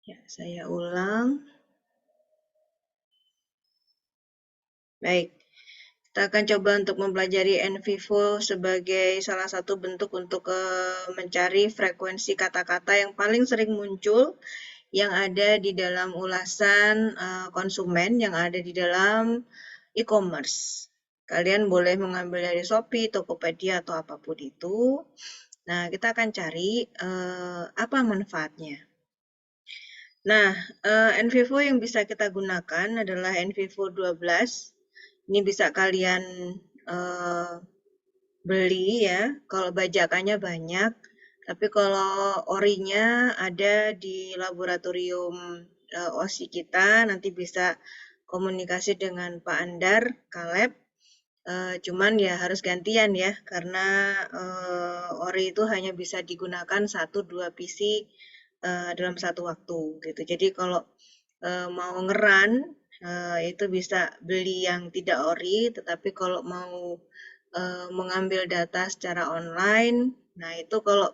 Ya, saya ulang. Baik, kita akan coba untuk mempelajari NVivo sebagai salah satu bentuk untuk mencari frekuensi kata-kata yang paling sering muncul yang ada di dalam ulasan konsumen, yang ada di dalam e-commerce. Kalian boleh mengambil dari Shopee, Tokopedia, atau apapun itu. Nah, kita akan cari apa manfaatnya. Nah, NVivo yang bisa kita gunakan adalah NVivo 12. Ini bisa kalian beli ya, kalau bajakannya banyak. Tapi kalau orinya ada di laboratorium OSI kita, nanti bisa komunikasi dengan Pak Andar, Kaleb. Cuman ya harus gantian ya, karena ori itu hanya bisa digunakan 1-2 PC dalam satu waktu gitu. Jadi kalau mau ngeran itu bisa beli yang tidak ori, tetapi kalau mau mengambil data secara online, nah itu kalau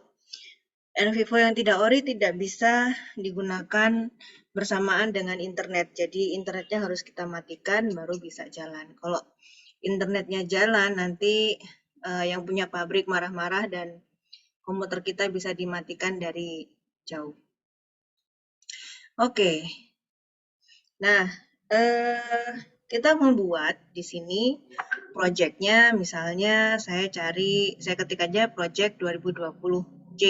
NVivo yang tidak ori tidak bisa digunakan bersamaan dengan internet. Jadi internetnya harus kita matikan baru bisa jalan. Kalau internetnya jalan, nanti yang punya pabrik marah-marah dan komputer kita bisa dimatikan dari jauh. Oke. Nah, kita membuat di sini projectnya, misalnya saya ketik aja project 2020J,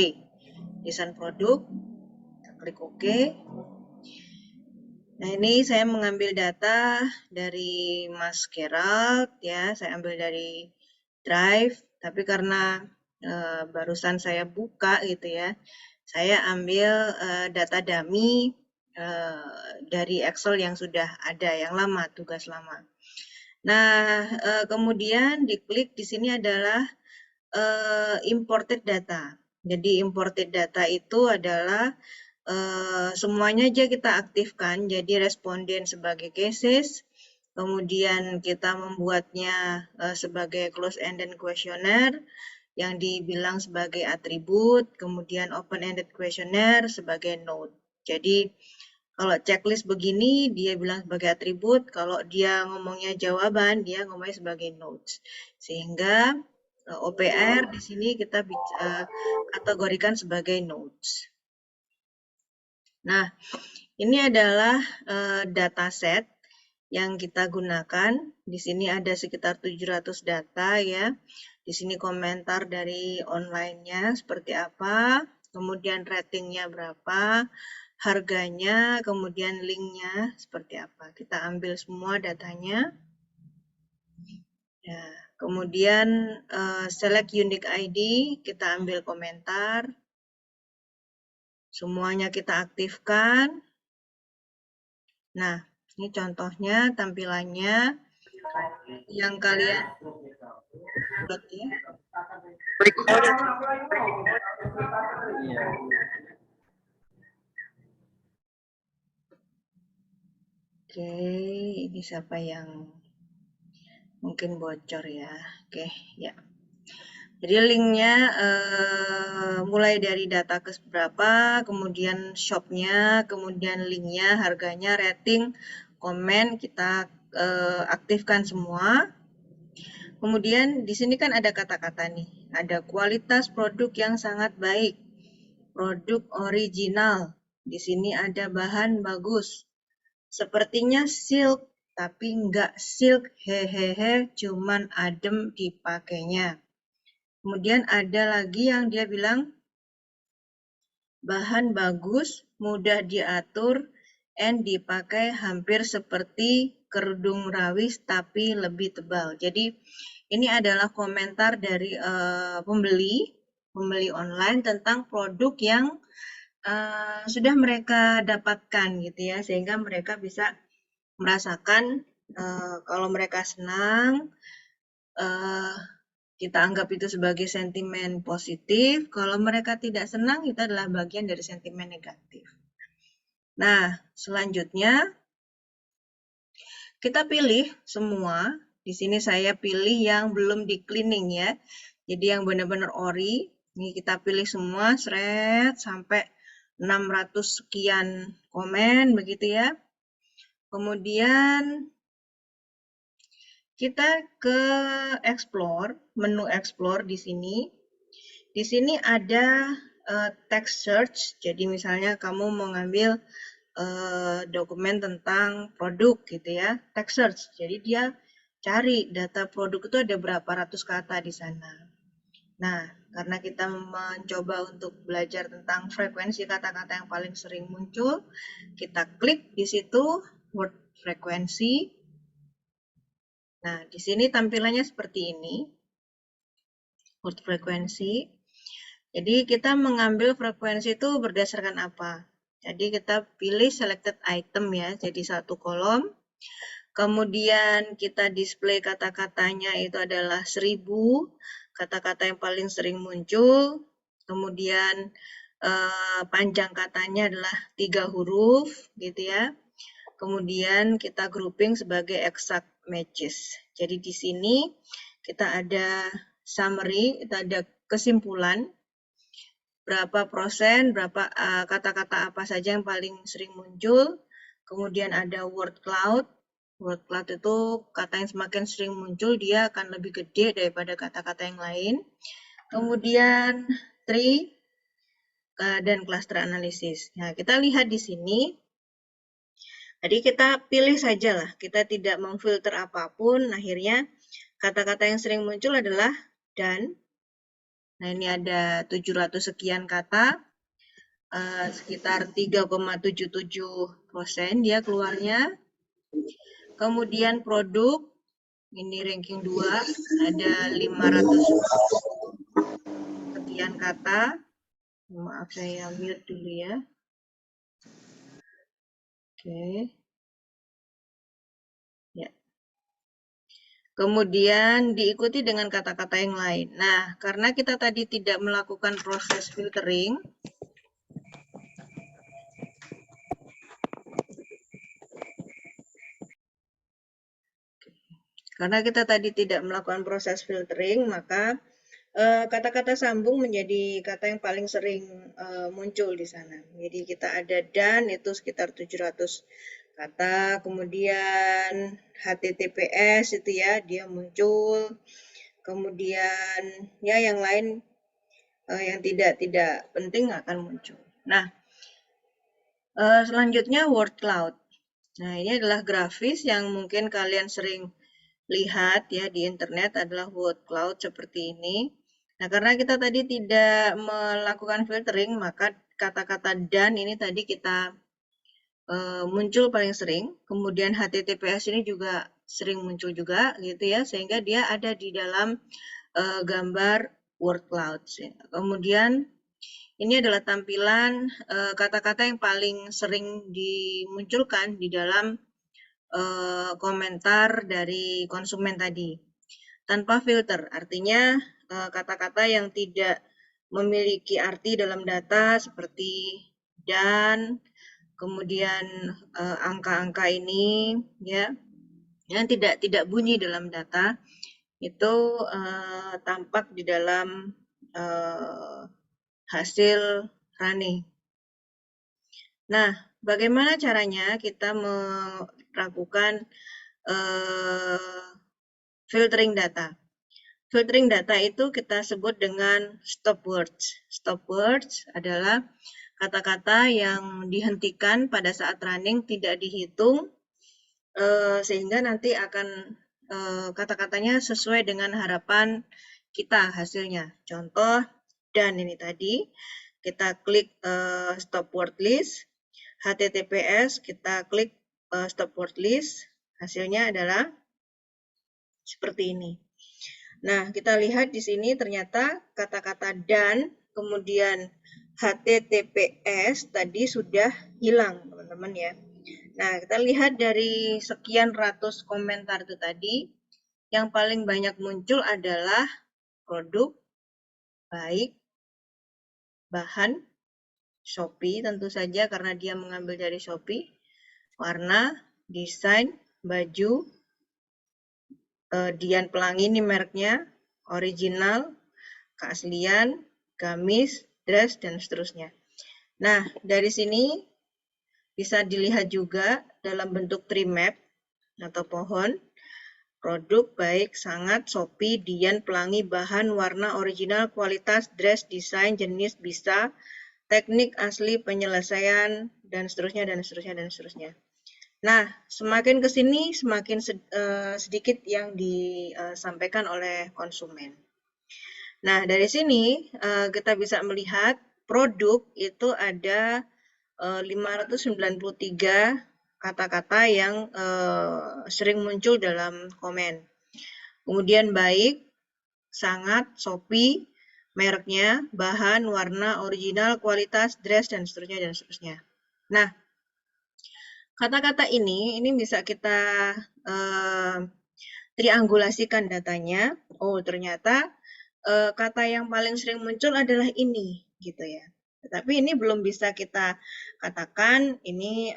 desain produk, kita klik OK. Nah, ini saya mengambil data dari Mas Gerald ya, saya ambil dari Drive, tapi karena barusan saya buka gitu ya, saya ambil data dummy dari Excel yang sudah ada, yang lama, tugas lama. Nah, kemudian diklik di sini adalah imported data. Jadi imported data itu adalah semuanya aja kita aktifkan, jadi responden sebagai cases, kemudian kita membuatnya sebagai close-ended questionnaire yang dibilang sebagai atribut, kemudian open-ended questionnaire sebagai node. Jadi kalau checklist begini dia bilang sebagai atribut, kalau dia ngomongnya jawaban dia ngomongnya sebagai nodes. Sehingga OPR di sini kita kategorikan sebagai nodes. Nah, ini adalah dataset yang kita gunakan. Di sini ada sekitar 700 data ya. Di sini komentar dari online-nya seperti apa, kemudian ratingnya berapa, harganya, kemudian linknya seperti apa. Kita ambil semua datanya. Ya, kemudian select unique ID, kita ambil komentar. Semuanya kita aktifkan. Nah, ini contohnya tampilannya yang kalian buat ya. Oke, ini siapa yang mungkin bocor ya. Oke, ya. Jadi linknya mulai dari data ke berapa, kemudian shopnya, kemudian linknya, harganya, rating, komen, kita aktifkan semua. Kemudian di sini kan ada kata-kata nih, ada kualitas produk yang sangat baik, produk original. Di sini ada bahan bagus. Sepertinya silk, tapi enggak silk, hehehe, cuman adem dipakainya. Kemudian ada lagi yang dia bilang bahan bagus, mudah diatur, and dipakai hampir seperti kerudung rawis tapi lebih tebal. Jadi ini adalah komentar dari pembeli online tentang produk yang sudah mereka dapatkan gitu ya, sehingga mereka bisa merasakan kalau mereka senang, kita anggap itu sebagai sentimen positif. Kalau mereka tidak senang, itu adalah bagian dari sentimen negatif. Nah, selanjutnya kita pilih semua. Di sini saya pilih yang belum di cleaning ya. Jadi yang benar-benar ori. Ini kita pilih semua, sampai 600 sekian komen begitu ya. Kemudian kita ke explore, menu explore di sini. Di sini ada text search. Jadi misalnya kamu mau ngambil dokumen tentang produk gitu ya, text search. Jadi dia cari data produk itu ada berapa ratus kata di sana. Nah, karena kita mencoba untuk belajar tentang frekuensi kata-kata yang paling sering muncul, kita klik di situ word frekuensi. Nah, di sini tampilannya seperti ini. Word frekuensi. Jadi kita mengambil frekuensi itu berdasarkan apa? Jadi kita pilih selected item ya, jadi satu kolom. Kemudian kita display kata-katanya itu adalah 1000, kata-kata yang paling sering muncul. Kemudian panjang katanya adalah 3 huruf gitu ya. Kemudian kita grouping sebagai exact matches. Jadi di sini kita ada summary, kita ada kesimpulan berapa persen, berapa kata-kata apa saja yang paling sering muncul. Kemudian ada word cloud. Word cloud itu kata yang semakin sering muncul, dia akan lebih gede daripada kata-kata yang lain. Kemudian tree dan cluster analysis. Nah, kita lihat di sini. Jadi kita pilih saja lah, kita tidak memfilter apapun, akhirnya kata-kata yang sering muncul adalah dan. Nah, ini ada 700 sekian kata, sekitar 3,77% dia keluarnya. Kemudian produk, ini ranking 2, ada 500 sekian kata. Maaf, saya mute dulu ya. Oke. Ya. Kemudian diikuti dengan kata-kata yang lain. Nah, karena kita tadi tidak melakukan proses filtering, maka kata-kata sambung menjadi kata yang paling sering muncul di sana. Jadi kita ada dan itu sekitar 700 kata, kemudian HTTPS itu ya, dia muncul, kemudian ya yang lain yang tidak penting akan muncul. Nah, selanjutnya word cloud. Nah, ini adalah grafis yang mungkin kalian sering lihat ya di internet, adalah word cloud seperti ini. Nah, karena kita tadi tidak melakukan filtering, maka kata-kata dan ini tadi kita muncul paling sering. Kemudian HTTPS ini juga sering muncul juga gitu ya, sehingga dia ada di dalam gambar word cloud. Kemudian ini adalah tampilan kata-kata yang paling sering dimunculkan di dalam komentar dari konsumen tadi. Tanpa filter, artinya kata-kata yang tidak memiliki arti dalam data seperti dan, kemudian angka-angka ini ya, yang tidak bunyi dalam data, itu tampak di dalam hasil running. Nah, bagaimana caranya kita melakukan filtering data? Filtering data itu kita sebut dengan stop words. Stop words adalah kata-kata yang dihentikan pada saat running, tidak dihitung, sehingga nanti akan kata-katanya sesuai dengan harapan kita hasilnya. Contoh, dan ini tadi, kita klik stop word list, HTTPS, kita klik stop word list, hasilnya adalah seperti ini. Nah, kita lihat di sini ternyata kata-kata dan, kemudian HTTPS tadi sudah hilang, teman-teman ya. Nah, kita lihat dari sekian ratus komentar itu tadi, yang paling banyak muncul adalah produk, baik, bahan, Shopee tentu saja karena dia mengambil dari Shopee, warna, desain, baju, Dian Pelangi ini mereknya, original, keaslian, gamis, dress, dan seterusnya. Nah, dari sini bisa dilihat juga dalam bentuk tree map atau pohon. Produk baik, sangat, Shopee, Dian, Pelangi, bahan, warna, original, kualitas, dress, desain, jenis, bisa, teknik, asli, penyelesaian, dan seterusnya, dan seterusnya, dan seterusnya. Nah, semakin ke sini, semakin sedikit yang disampaikan oleh konsumen. Nah, dari sini kita bisa melihat produk itu ada 593 kata-kata yang sering muncul dalam komen. Kemudian baik, sangat, Shopee, mereknya, bahan, warna, original, kualitas, dress, dan seterusnya, dan seterusnya. Nah, kata-kata ini bisa kita triangulasikan datanya. Oh, ternyata kata yang paling sering muncul adalah ini, gitu ya. Tetapi ini belum bisa kita katakan ini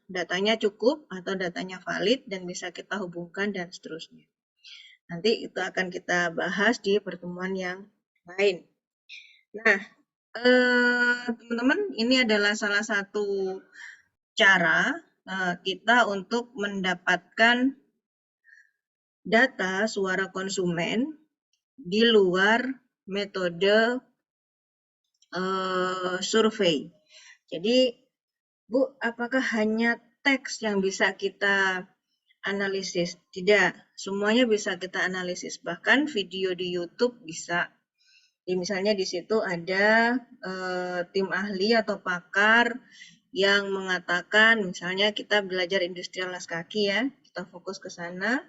datanya cukup atau datanya valid dan bisa kita hubungkan dan seterusnya. Nanti itu akan kita bahas di pertemuan yang lain. Nah, teman-teman, ini adalah salah satu cara kita untuk mendapatkan data suara konsumen di luar metode survei. Jadi, Bu, apakah hanya teks yang bisa kita analisis? Tidak, semuanya bisa kita analisis. Bahkan video di YouTube bisa. Jadi misalnya di situ ada tim ahli atau pakar yang mengatakan, misalnya kita belajar industri alas kaki ya, kita fokus ke sana,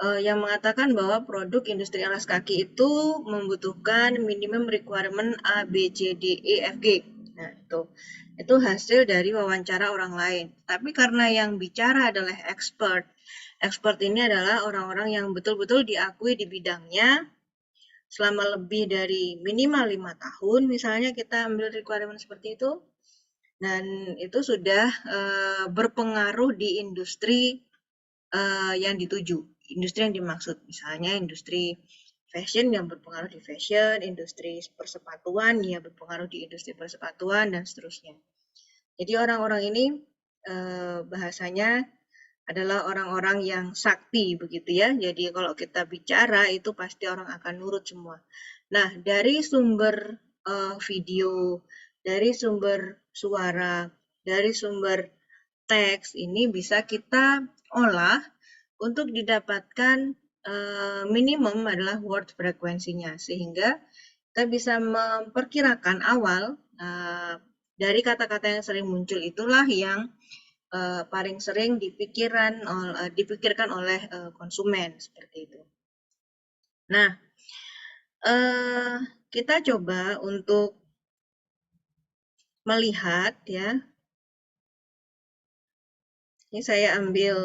yang mengatakan bahwa produk industri alas kaki itu membutuhkan minimum requirement A, B, C, D, E, F, G. Nah, itu hasil dari wawancara orang lain. Tapi karena yang bicara adalah expert, expert ini adalah orang-orang yang betul-betul diakui di bidangnya selama lebih dari minimal 5 tahun, misalnya kita ambil requirement seperti itu, dan itu sudah berpengaruh di industri yang dituju, industri yang dimaksud, misalnya industri fashion yang berpengaruh di fashion, industri persepatuan yang berpengaruh di industri persepatuan, dan seterusnya. Jadi orang-orang ini bahasanya adalah orang-orang yang sakti begitu ya. Jadi kalau kita bicara itu pasti orang akan nurut semua. Nah, dari sumber video, dari sumber suara, dari sumber teks ini bisa kita olah untuk didapatkan minimum adalah word frekuensinya, sehingga kita bisa memperkirakan awal dari kata-kata yang sering muncul itulah yang paling sering dipikirkan oleh konsumen seperti itu. Nah, kita coba untuk melihat ya. Ini saya ambil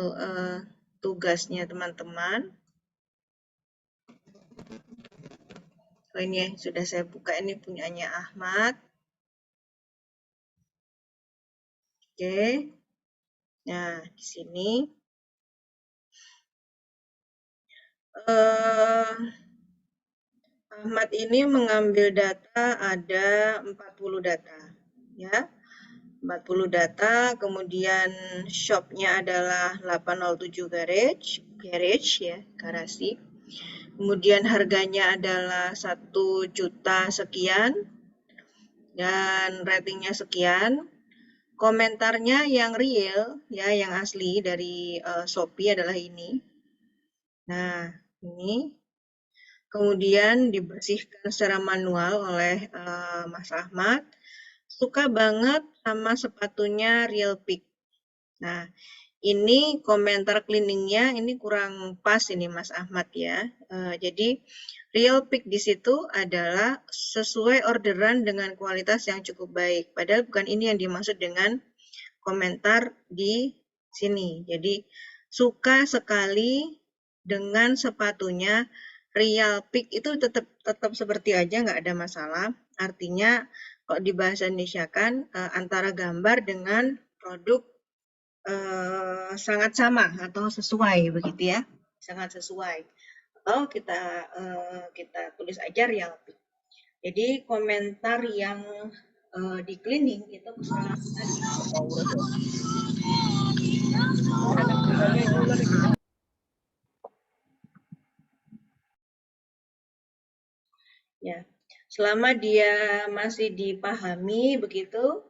tugasnya teman-teman. Oh, ini sudah saya buka, ini punyanya Ahmad. Oke. Nah, di sini Ahmad ini mengambil data ada 40 data, ya. 40 data, kemudian shopnya adalah 807 garage ya, garasi. Kemudian harganya adalah 1 juta sekian dan ratingnya sekian. Komentarnya yang real ya, yang asli dari Shopee adalah ini. Nah, ini kemudian dibersihkan secara manual oleh Mas Ahmad. Suka banget sama sepatunya Real Peak. Nah, ini komentar cleaningnya ini kurang pas ini Mas Ahmad ya. Jadi Real Peak di situ adalah sesuai orderan dengan kualitas yang cukup baik. Padahal bukan ini yang dimaksud dengan komentar di sini. Jadi suka sekali dengan sepatunya Real Peak, itu tetap seperti aja, nggak ada masalah. Artinya kalau di bahasa Indonesia kan antara gambar dengan produk sangat sama atau sesuai begitu ya, sangat sesuai. Atau kita tulis aja Real Peak. Jadi komentar yang di cleaning itu keselamatan. Ya, selama dia masih dipahami begitu,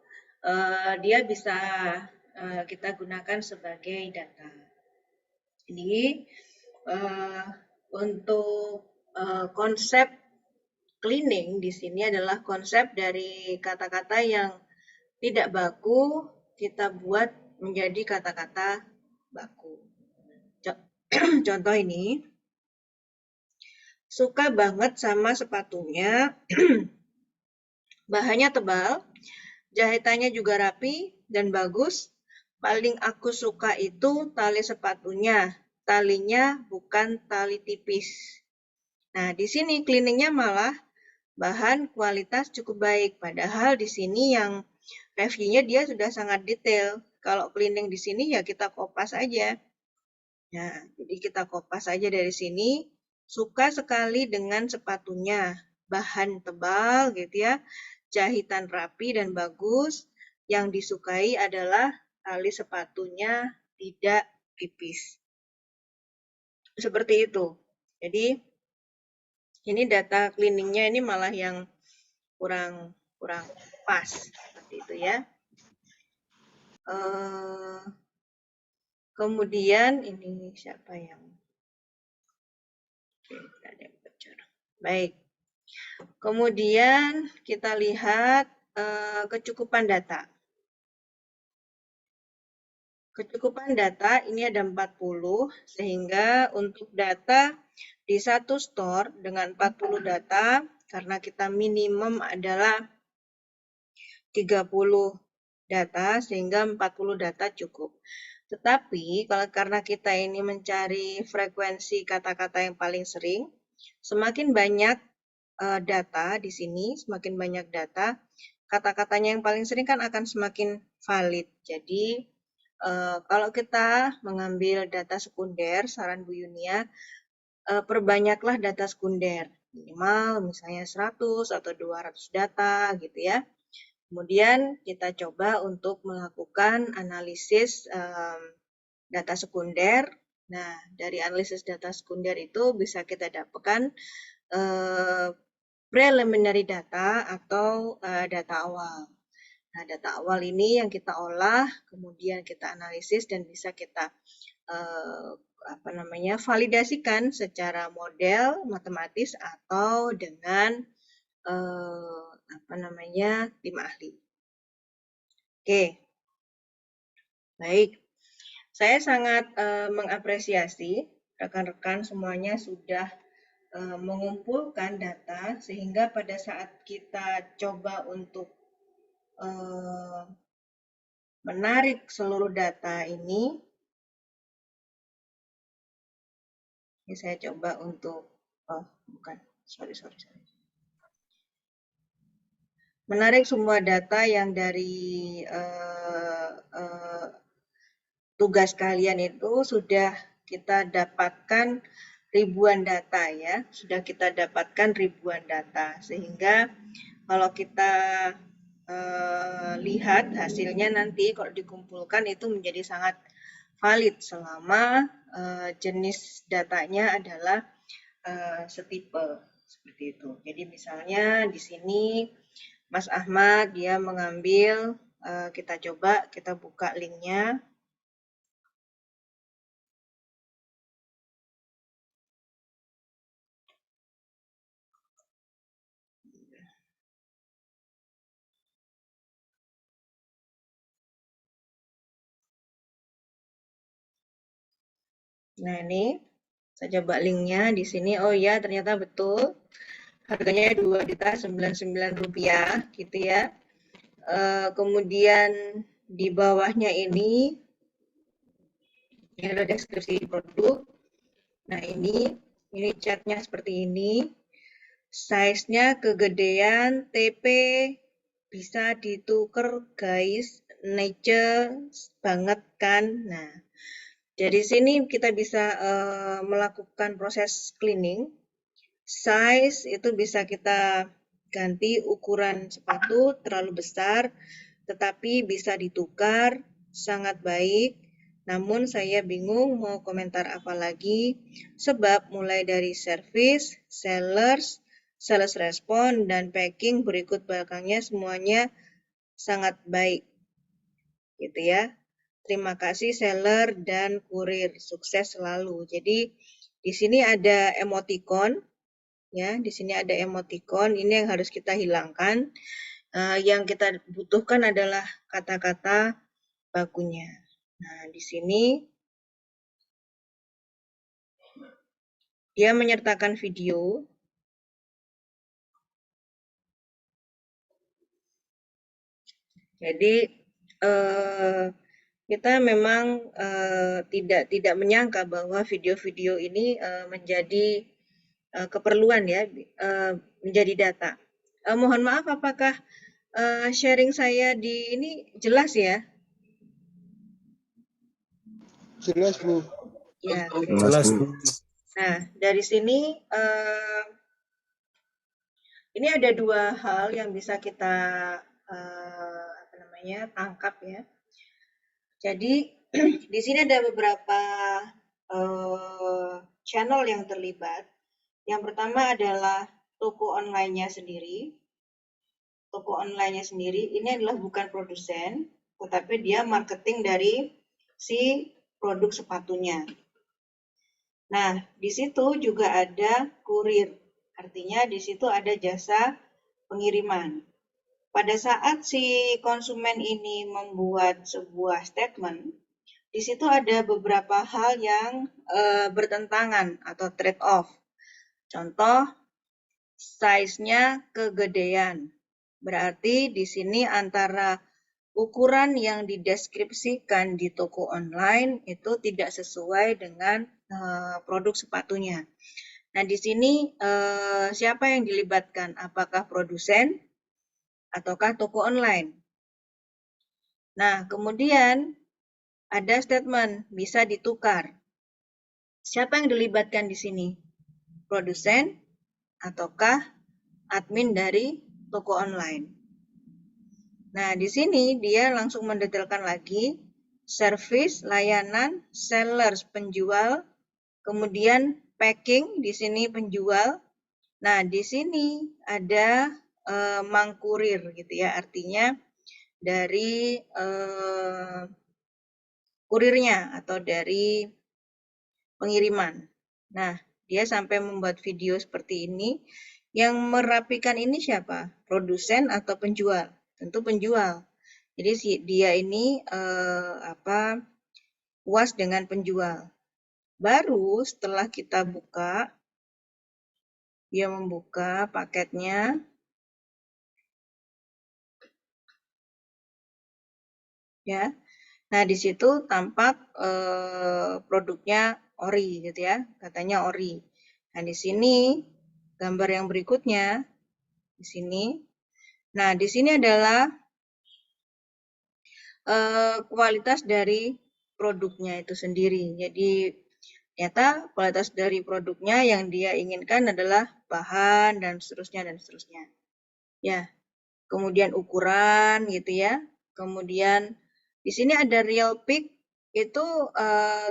dia bisa kita gunakan sebagai data. Jadi untuk konsep cleaning di sini adalah konsep dari kata-kata yang tidak baku kita buat menjadi kata-kata baku. Contoh ini, suka banget sama sepatunya, bahannya tebal, jahitannya juga rapi dan bagus. Paling aku suka itu tali sepatunya, talinya bukan tali tipis. Nah, di sini cleaningnya malah bahan kualitas cukup baik. Padahal di sini yang reviewnya dia sudah sangat detail. Kalau cleaning di sini ya kita kopas aja. Nah, jadi kita kopas aja dari sini. Suka sekali dengan sepatunya. Bahan tebal gitu ya. Jahitan rapi dan bagus. Yang disukai adalah tali sepatunya tidak tipis. Seperti itu. Jadi ini data cleaningnya ini malah yang kurang pas seperti itu ya. Kemudian ini siapa yang ada yang bocor. Baik. Kemudian kita lihat kecukupan data. Kecukupan data ini ada 40, sehingga untuk data di satu store dengan 40 data, karena kita minimum adalah 30 data, sehingga 40 data cukup. Tetapi kalau karena kita ini mencari frekuensi kata-kata yang paling sering, semakin banyak data di sini, semakin banyak data, kata-katanya yang paling sering kan akan semakin valid. Jadi kalau kita mengambil data sekunder, saran Bu Yunia, perbanyaklah data sekunder. Minimal misalnya 100 atau 200 data gitu ya. Kemudian kita coba untuk melakukan analisis data sekunder. Nah, dari analisis data sekunder itu bisa kita dapatkan preliminary data atau data awal. Nah, data awal ini yang kita olah, kemudian kita analisis dan bisa kita validasikan secara model matematis atau dengan tim ahli. Oke, baik. Saya sangat mengapresiasi rekan-rekan semuanya sudah mengumpulkan data sehingga pada saat kita coba untuk menarik seluruh data ini saya coba untuk menarik semua data yang dari tugas kalian itu sudah kita dapatkan ribuan data ya, sudah kita dapatkan ribuan data sehingga kalau kita lihat hasilnya nanti kalau dikumpulkan itu menjadi sangat valid selama jenis datanya adalah setipe seperti itu. Jadi misalnya di sini Mas Ahmad dia mengambil, kita coba kita buka linknya. Nah ini saya coba linknya di sini. Oh ya ternyata betul harganya Rp2.099 gitu ya. Kemudian di bawahnya ini ada deskripsi produk. Nah ini catnya seperti ini. Size-nya kegedean TP bisa ditukar guys, nature banget kan. Nah, dari sini kita bisa melakukan proses cleaning. Size itu bisa kita ganti ukuran sepatu terlalu besar, tetapi bisa ditukar, sangat baik. Namun saya bingung mau komentar apa lagi, sebab mulai dari service, sales respon, dan packing berikut belakangnya semuanya sangat baik. Gitu ya. Terima kasih seller dan kurir, sukses selalu. Jadi di sini ada emoticon, ya. Di sini ada emoticon. Ini yang harus kita hilangkan. Yang kita butuhkan adalah kata-kata bakunya. Nah, di sini dia menyertakan video. Jadi kita memang tidak menyangka bahwa video-video ini menjadi keperluan ya, menjadi data. Mohon maaf, apakah sharing saya di ini jelas ya? Jelas, Bu. Ya. Jelas, Bu. Nah, dari sini ini ada dua hal yang bisa kita tangkap ya. Jadi di sini ada beberapa channel yang terlibat. Yang pertama adalah toko online-nya sendiri. Toko online-nya sendiri ini adalah bukan produsen, tetapi dia marketing dari si produk sepatunya. Nah, di situ juga ada kurir. Artinya di situ ada jasa pengiriman. Pada saat si konsumen ini membuat sebuah statement, di situ ada beberapa hal yang bertentangan atau trade off. Contoh, size-nya kegedean. Berarti di sini antara ukuran yang dideskripsikan di toko online itu tidak sesuai dengan produk sepatunya. Nah, di sini siapa yang dilibatkan? Apakah produsen ataukah toko online? Nah, kemudian ada statement bisa ditukar. Siapa yang dilibatkan di sini? Produsen ataukah admin dari toko online? Nah, di sini dia langsung mendetailkan lagi service, layanan, sellers, penjual, kemudian packing, di sini penjual. Nah, di sini ada mangkurir gitu ya, artinya dari kurirnya atau dari pengiriman. Nah, dia sampai membuat video seperti ini. Yang merapikan ini siapa? Produsen atau penjual? Tentu penjual. Jadi dia ini puas dengan penjual. Baru setelah kita buka, dia membuka paketnya. Ya. Nah, di situ tampak produknya ori gitu ya. Katanya ori. Nah, di sini gambar yang berikutnya di sini. Nah, di sini adalah kualitas dari produknya itu sendiri. Jadi ternyata kualitas dari produknya yang dia inginkan adalah bahan dan seterusnya dan seterusnya. Ya, kemudian ukuran gitu ya. Kemudian di sini ada real pick, itu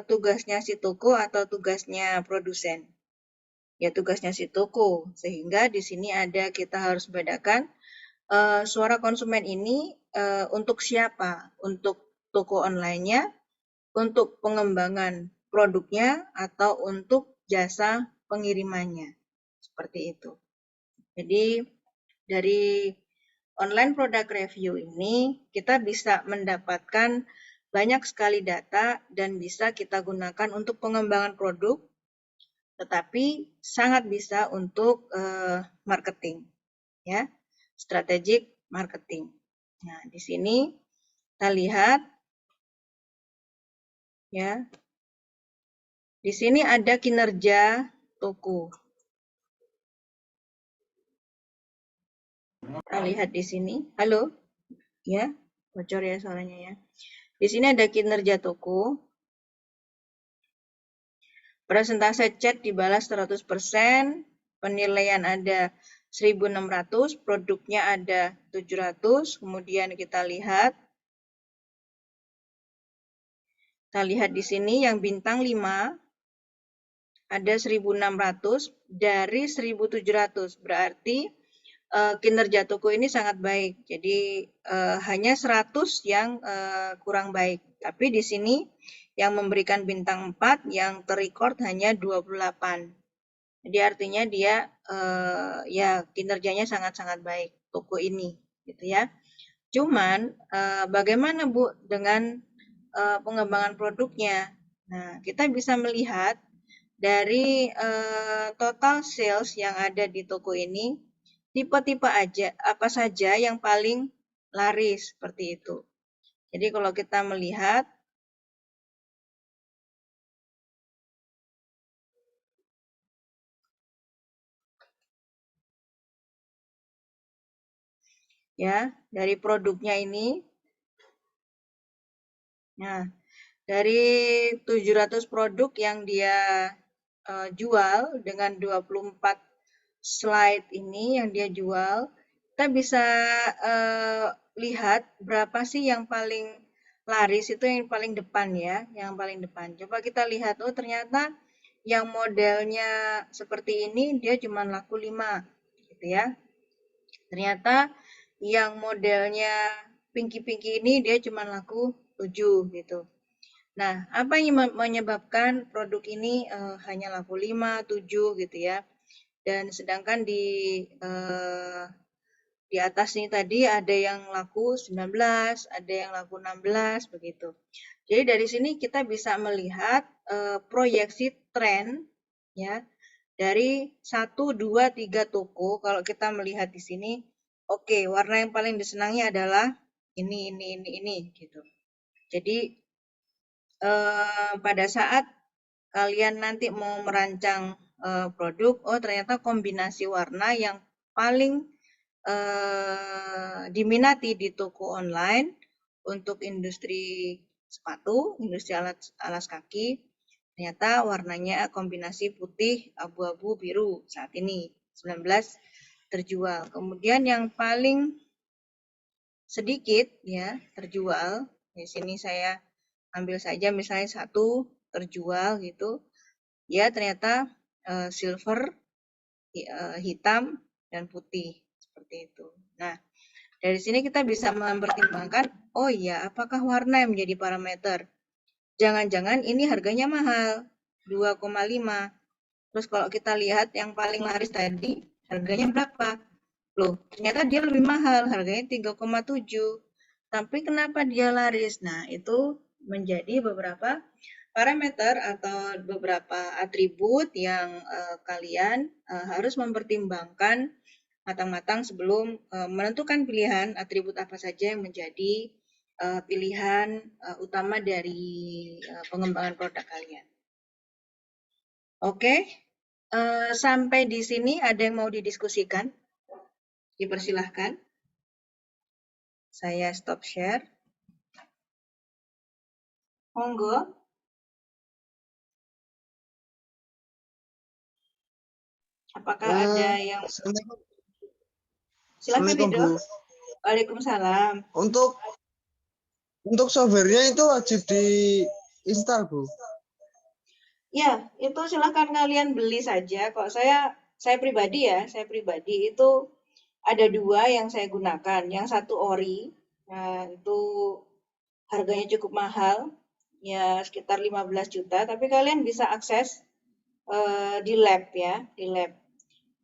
tugasnya si toko atau tugasnya produsen. Ya, tugasnya si toko. Sehingga di sini ada kita harus bedakan suara konsumen ini untuk siapa? Untuk toko online-nya, untuk pengembangan produknya, atau untuk jasa pengirimannya. Seperti itu. Jadi dari online product review ini kita bisa mendapatkan banyak sekali data dan bisa kita gunakan untuk pengembangan produk, tetapi sangat bisa untuk marketing, ya, strategic marketing. Nah, di sini kita lihat, ya, di sini ada kinerja toko. Kita lihat di sini, halo, ya, bocor ya suaranya ya. Di sini ada kinerja toko. Persentase chat dibalas 100%, penilaian ada 1.600, produknya ada 700, kemudian kita lihat di sini yang bintang 5 ada 1.600 dari 1.700, berarti kinerja toko ini sangat baik. Jadi hanya 100 yang kurang baik. Tapi di sini yang memberikan bintang 4 yang terrecord hanya 28. Jadi artinya dia ya kinerjanya sangat-sangat baik toko ini, gitu ya. Cuman bagaimana Bu dengan pengembangan produknya? Nah, kita bisa melihat dari total sales yang ada di toko ini, tipe-tipe aja apa saja yang paling laris seperti itu. Jadi kalau kita melihat ya dari produknya ini, nah dari 700 produk yang dia jual dengan 24 slide ini yang dia jual, kita bisa lihat berapa sih yang paling laris, itu yang paling depan ya, yang paling depan. Coba kita lihat, oh ternyata yang modelnya seperti ini dia cuma laku 5, gitu ya. Ternyata yang modelnya pinky-pinky ini dia cuma laku 7, gitu. Nah, apa yang menyebabkan produk ini hanya laku 5, 7 gitu ya. Dan sedangkan di atas ini tadi ada yang laku 19, ada yang laku 16 begitu. Jadi dari sini kita bisa melihat proyeksi tren ya dari 1, 2, 3 toko. Kalau kita melihat di sini, oke, warna yang paling disenangi adalah ini gitu. Jadi pada saat kalian nanti mau merancang produk, oh ternyata kombinasi warna yang paling diminati di toko online untuk industri sepatu, industri alas kaki, ternyata warnanya kombinasi putih, abu-abu, biru saat ini 19 terjual. Kemudian yang paling sedikit ya terjual, di sini saya ambil saja misalnya 1 terjual gitu, ya ternyata silver, hitam, dan putih seperti itu. Nah, dari sini kita bisa mempertimbangkan, oh iya, apakah warna yang menjadi parameter? Jangan-jangan ini harganya mahal, 2,5. Terus kalau kita lihat yang paling laris tadi, harganya berapa? Loh, ternyata dia lebih mahal, harganya 3,7. Tapi kenapa dia laris? Nah, itu menjadi beberapa parameter atau beberapa atribut yang kalian harus mempertimbangkan matang-matang sebelum menentukan pilihan atribut apa saja yang menjadi pilihan utama dari pengembangan produk kalian. Oke, sampai di sini ada yang mau didiskusikan? Dipersilahkan. Saya stop share. Monggo. Apakah ada yang... Silakan Rido. Waalaikumsalam. Untuk softwarenya itu wajib diinstal, Bu. Ya, itu silakan kalian beli saja. Kok saya pribadi ya, itu ada 2 yang saya gunakan. Yang satu ori, nah itu harganya cukup mahal, ya sekitar 15 juta. Tapi kalian bisa akses di lab ya, di lab.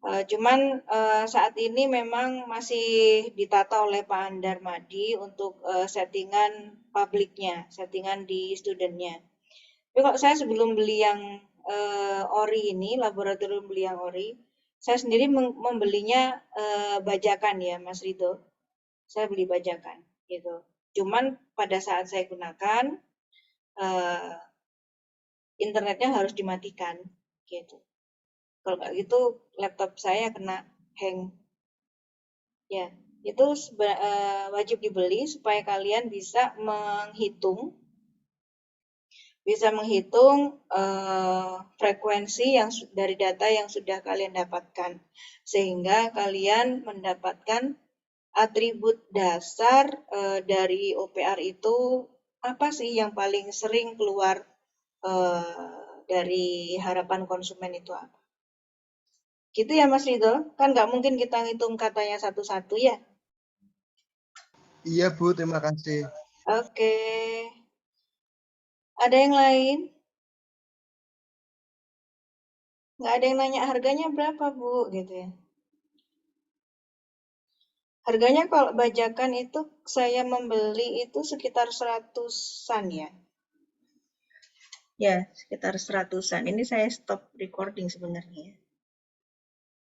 Cuman saat ini memang masih ditata oleh Pak Andar Madi untuk settingan publiknya, settingan di studentnya. Tapi kalau saya sebelum beli yang ori ini, laboratorium beli yang ori, saya sendiri membelinya bajakan ya, Mas Rido. Saya beli bajakan, gitu. Cuman pada saat saya gunakan, internetnya harus dimatikan, gitu. Kalau nggak gitu, laptop saya kena hang. Ya, itu wajib dibeli supaya kalian bisa menghitung bisa menghitung frekuensi yang dari data yang sudah kalian dapatkan, sehingga kalian mendapatkan atribut dasar dari OPR itu apa sih yang paling sering keluar dari harapan konsumen itu apa? Gitu ya Mas Ridho, kan nggak mungkin kita ngitung katanya satu-satu ya. Iya Bu, terima kasih. Oke, ada yang lain? Nggak ada yang nanya harganya berapa Bu, gitu ya. Harganya kalau bajakan itu saya membeli itu sekitar seratusan ya. Ya, sekitar seratusan. Ini saya stop recording sebenarnya.